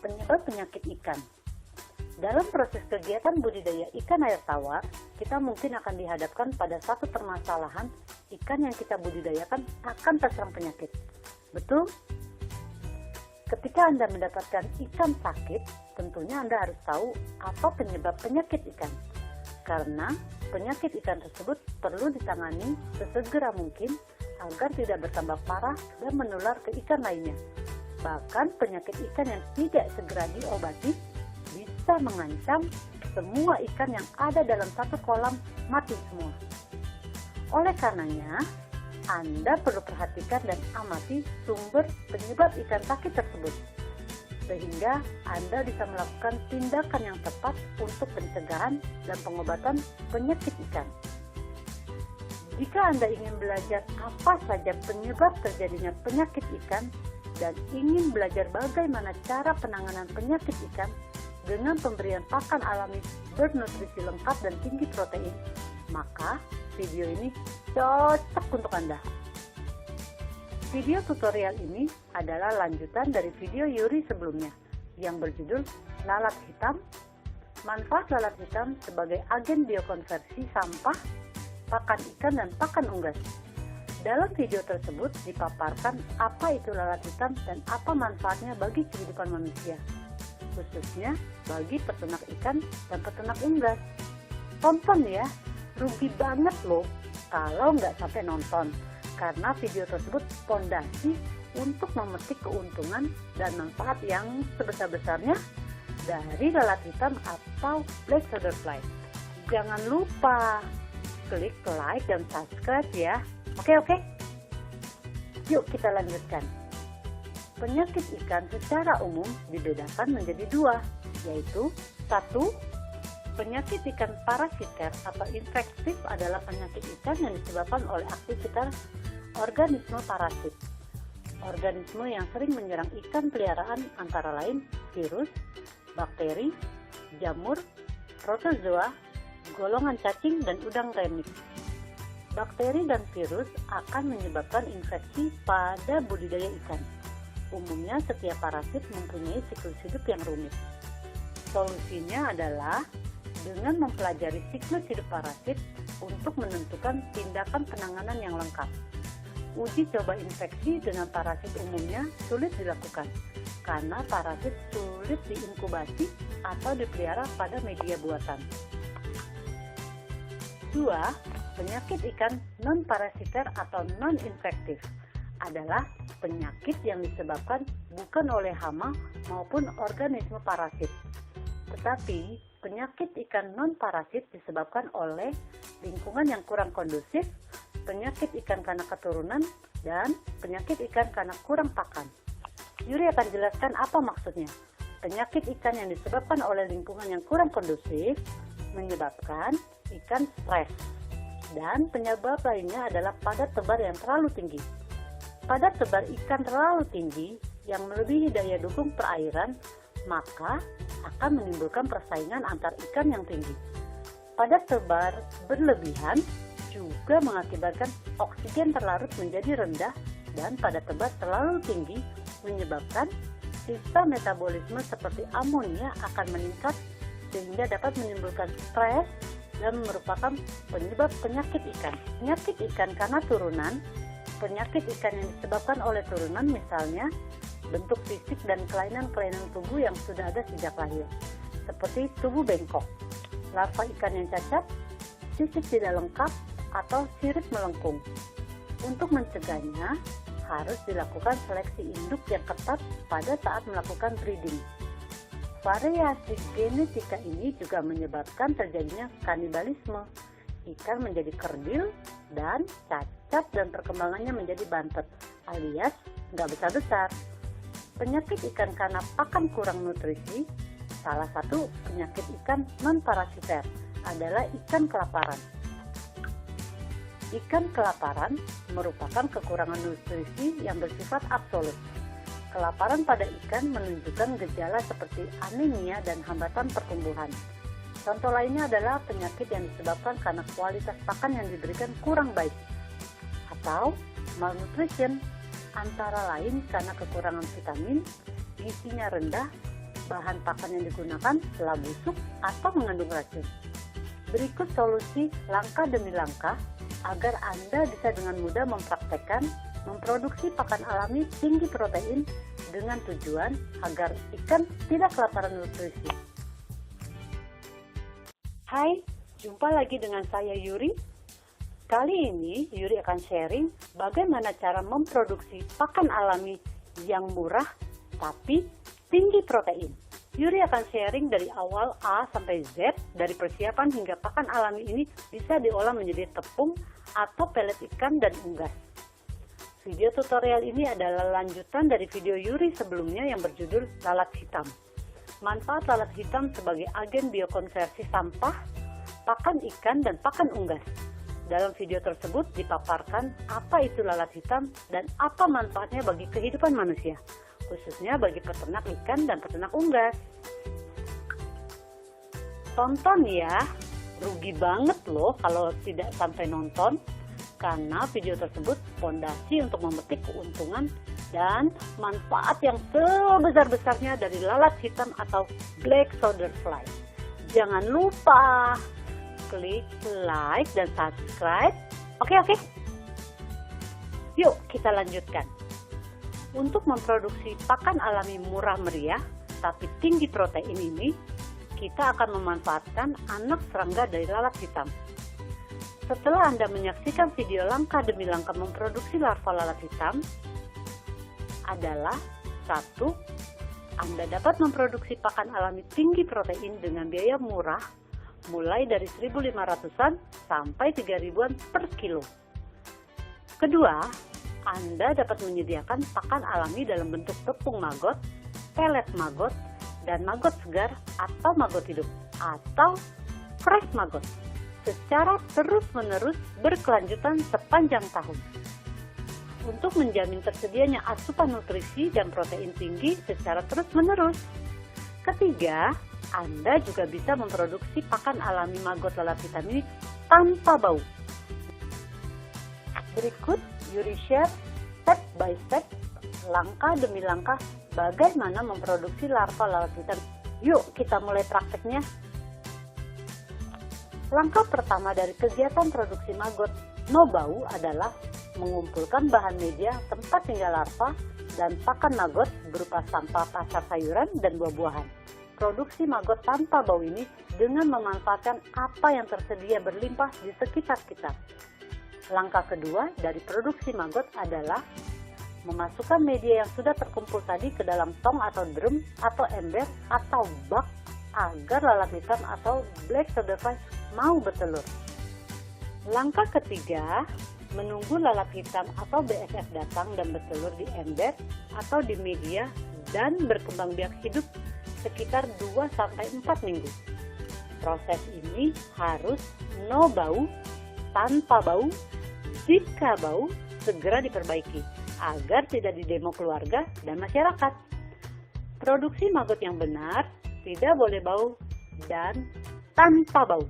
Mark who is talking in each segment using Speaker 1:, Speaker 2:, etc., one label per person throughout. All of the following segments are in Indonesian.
Speaker 1: Penyebab penyakit ikan. Dalam proses kegiatan budidaya ikan air tawar, kita mungkin akan dihadapkan pada satu permasalahan, ikan yang kita budidayakan akan terserang penyakit. Betul? Ketika Anda mendapatkan ikan sakit, tentunya Anda harus tahu apa penyebab penyakit ikan. Karena penyakit ikan tersebut perlu ditangani sesegera mungkin agar tidak bertambah parah dan menular ke ikan lainnya. Bahkan penyakit ikan yang tidak segera diobati bisa mengancam semua ikan yang ada dalam satu kolam mati semua. Oleh karenanya, Anda perlu perhatikan dan amati sumber penyebab ikan sakit tersebut, sehingga Anda bisa melakukan tindakan yang tepat untuk pencegahan dan pengobatan penyakit ikan. Jika Anda ingin belajar apa saja penyebab terjadinya penyakit ikan dan ingin belajar bagaimana cara penanganan penyakit ikan dengan pemberian pakan alami bernutrisi lengkap dan tinggi protein, maka video ini cocok untuk Anda. Video tutorial ini adalah lanjutan dari video Yuri sebelumnya yang berjudul Lalat Hitam, manfaat lalat hitam sebagai agen biokonversi sampah, pakan ikan dan pakan unggas. Dalam video tersebut dipaparkan apa itu lalat hitam dan apa manfaatnya bagi kehidupan manusia, khususnya bagi peternak ikan dan peternak unggas. Tonton ya, rugi banget loh kalau nggak sampai nonton, karena video tersebut fondasi untuk memetik keuntungan dan manfaat yang sebesar-besarnya dari lalat hitam atau black soldier fly. Jangan lupa klik like dan subscribe ya. Oke. Yuk kita lanjutkan. Penyakit ikan secara umum dibedakan menjadi dua, yaitu 1. Penyakit ikan parasiter atau infektif adalah penyakit ikan yang disebabkan oleh aktivitas organisme parasit. Organisme yang sering menyerang ikan peliharaan antara lain virus, bakteri, jamur, protozoa, golongan cacing, dan udang remix. Bakteri dan virus akan menyebabkan infeksi pada budidaya ikan. Umumnya setiap parasit mempunyai siklus hidup yang rumit. Solusinya adalah dengan mempelajari siklus hidup parasit untuk menentukan tindakan penanganan yang lengkap. Uji coba infeksi dengan parasit umumnya sulit dilakukan karena parasit sulit diinkubasi atau dipelihara pada media buatan. 2. Penyakit ikan non-parasiter atau non-infektif adalah penyakit yang disebabkan bukan oleh hama maupun organisme parasit. Tetapi penyakit ikan non-parasit disebabkan oleh lingkungan yang kurang kondusif, penyakit ikan karena keturunan, dan penyakit ikan karena kurang pakan. Yuri akan jelaskan apa maksudnya. Penyakit ikan yang disebabkan oleh lingkungan yang kurang kondusif menyebabkan ikan stres. Dan penyebab lainnya adalah padat tebar yang terlalu tinggi. Padat tebar ikan terlalu tinggi yang melebihi daya dukung perairan, maka akan menimbulkan persaingan antar ikan yang tinggi. Padat tebar berlebihan juga mengakibatkan oksigen terlarut menjadi rendah, dan padat tebar terlalu tinggi menyebabkan sistem metabolisme seperti amonia akan meningkat sehingga dapat menimbulkan stres dan merupakan penyebab penyakit ikan. Penyakit ikan karena turunan, penyakit ikan yang disebabkan oleh turunan misalnya bentuk fisik dan kelainan-kelainan tubuh yang sudah ada sejak lahir, seperti tubuh bengkok, larva ikan yang cacat, sisik tidak lengkap, atau sirip melengkung. Untuk mencegahnya, harus dilakukan seleksi induk yang ketat pada saat melakukan breeding. Variasi genetika ini juga menyebabkan terjadinya kanibalisme. Ikan menjadi kerdil dan cacat dan perkembangannya menjadi bantet alias nggak besar-besar. Penyakit ikan karena pakan kurang nutrisi, salah satu penyakit ikan non-parasiter adalah ikan kelaparan. Ikan kelaparan merupakan kekurangan nutrisi yang bersifat absolut. Kelaparan pada ikan menunjukkan gejala seperti anemia dan hambatan pertumbuhan. Contoh lainnya adalah penyakit yang disebabkan karena kualitas pakan yang diberikan kurang baik, atau malnutrition, antara lain karena kekurangan vitamin, gizinya rendah, bahan pakan yang digunakan telah busuk atau mengandung racun. Berikut solusi langkah demi langkah agar Anda bisa dengan mudah mempraktekkan memproduksi pakan alami tinggi protein dengan tujuan agar ikan tidak kelaparan nutrisi. Hai, jumpa lagi dengan saya Yuri. Kali ini Yuri akan sharing bagaimana cara memproduksi pakan alami yang murah tapi tinggi protein. Yuri akan sharing dari awal A sampai Z, dari persiapan hingga pakan alami ini bisa diolah menjadi tepung atau pelet ikan dan unggas. Video tutorial ini adalah lanjutan dari video Yuri sebelumnya yang berjudul lalat hitam. Manfaat lalat hitam sebagai agen biokonversi sampah, pakan ikan, dan pakan unggas. Dalam video tersebut dipaparkan apa itu lalat hitam dan apa manfaatnya bagi kehidupan manusia, khususnya bagi peternak ikan dan peternak unggas. Tonton ya, rugi banget loh kalau tidak sampai nonton, karena video tersebut fondasi untuk memetik keuntungan dan manfaat yang sebesar-besarnya dari lalat hitam atau black soldier fly. Jangan lupa klik like dan subscribe. Oke. Yuk kita lanjutkan. Untuk memproduksi pakan alami murah meriah tapi tinggi protein ini, kita akan memanfaatkan anak serangga dari lalat hitam. Setelah Anda menyaksikan video langkah demi langkah memproduksi larva lalat hitam, adalah 1. Anda dapat memproduksi pakan alami tinggi protein dengan biaya murah, mulai dari 1.500-an sampai 3.000-an per kilo. Kedua, Anda dapat menyediakan pakan alami dalam bentuk tepung maggot, pelet maggot, dan maggot segar atau maggot hidup, atau fresh maggot, secara terus-menerus berkelanjutan sepanjang tahun. Untuk menjamin tersedianya asupan nutrisi dan protein tinggi secara terus-menerus. Ketiga, Anda juga bisa memproduksi pakan alami maggot lalat hitam ini tanpa bau. Berikut Yuri share step by step, langkah demi langkah bagaimana memproduksi larva lalat hitam. Yuk kita mulai prakteknya. Langkah pertama dari kegiatan produksi maggot no bau adalah mengumpulkan bahan media tempat tinggal larva dan pakan maggot berupa sampah pasar sayuran dan buah-buahan. Produksi maggot tanpa bau ini dengan memanfaatkan apa yang tersedia berlimpah di sekitar kita. Langkah kedua dari produksi maggot adalah memasukkan media yang sudah terkumpul tadi ke dalam tong atau drum atau ember atau bak agar lalat hitam atau black soldier fly mau bertelur. Langkah ketiga, menunggu lalat hitam atau BSF datang dan bertelur di ember atau di media dan berkembang biak hidup sekitar 2-4 minggu. Proses ini harus no bau, tanpa bau, jika bau segera diperbaiki agar tidak didemo keluarga dan masyarakat. Produksi maggot yang benar tidak boleh bau dan tanpa bau.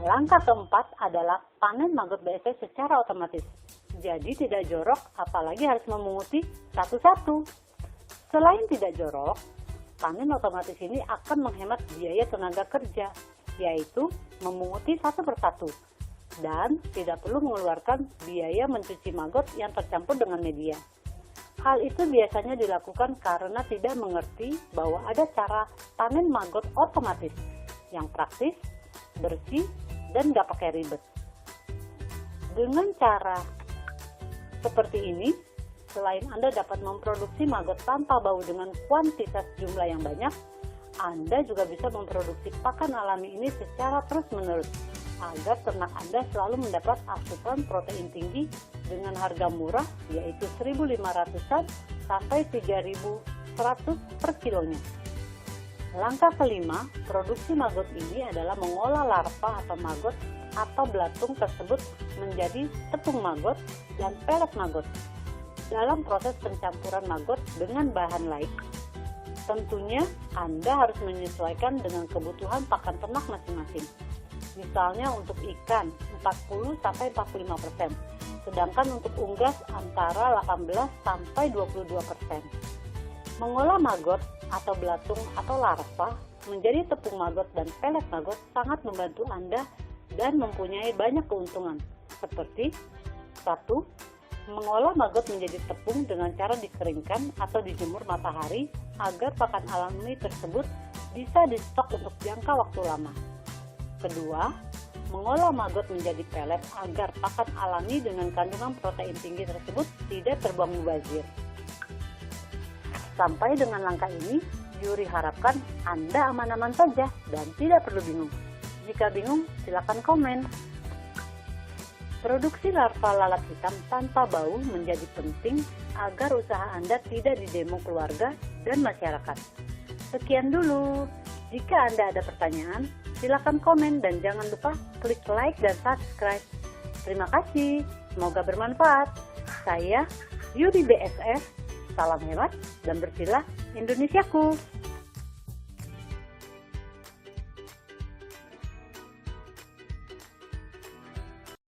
Speaker 1: Langkah keempat adalah panen maggot BSF secara otomatis. Jadi tidak jorok, apalagi harus memunguti satu-satu. Selain tidak jorok, panen otomatis ini akan menghemat biaya tenaga kerja, yaitu memunguti satu persatu, dan tidak perlu mengeluarkan biaya mencuci maggot yang tercampur dengan media. Hal itu biasanya dilakukan karena tidak mengerti bahwa ada cara panen maggot otomatis yang praktis, bersih, dan gak pakai ribet. Dengan cara seperti ini, selain Anda dapat memproduksi maggot tanpa bau dengan kuantitas jumlah yang banyak, Anda juga bisa memproduksi pakan alami ini secara terus-menerus agar ternak Anda selalu mendapat asupan protein tinggi dengan harga murah, yaitu 1.500-an sampai 3.100 per kilonya. Langkah kelima, produksi maggot ini adalah mengolah larva atau maggot atau belatung tersebut menjadi tepung maggot dan pelet maggot. Dalam proses pencampuran maggot dengan bahan lain, tentunya Anda harus menyesuaikan dengan kebutuhan pakan ternak masing-masing. Misalnya untuk ikan 40-45%, sedangkan untuk unggas antara 18-22%. Mengolah maggot atau belatung atau larva menjadi tepung maggot dan pelet maggot sangat membantu Anda dan mempunyai banyak keuntungan, seperti 1. Mengolah maggot menjadi tepung dengan cara dikeringkan atau dijemur matahari agar pakan alami tersebut bisa distok untuk jangka waktu lama. Kedua, mengolah maggot menjadi pelet agar pakan alami dengan kandungan protein tinggi tersebut tidak terbuang mubazir. Sampai dengan langkah ini, Yuri harapkan Anda aman-aman saja dan tidak perlu bingung. Jika bingung, silakan komen. Produksi larva lalat hitam tanpa bau menjadi penting agar usaha Anda tidak didemo keluarga dan masyarakat. Sekian dulu. Jika Anda ada pertanyaan, silakan komen dan jangan lupa klik like dan subscribe. Terima kasih, semoga bermanfaat. Saya Yuri BSF, salam hebat dan bersihlah Indonesiaku.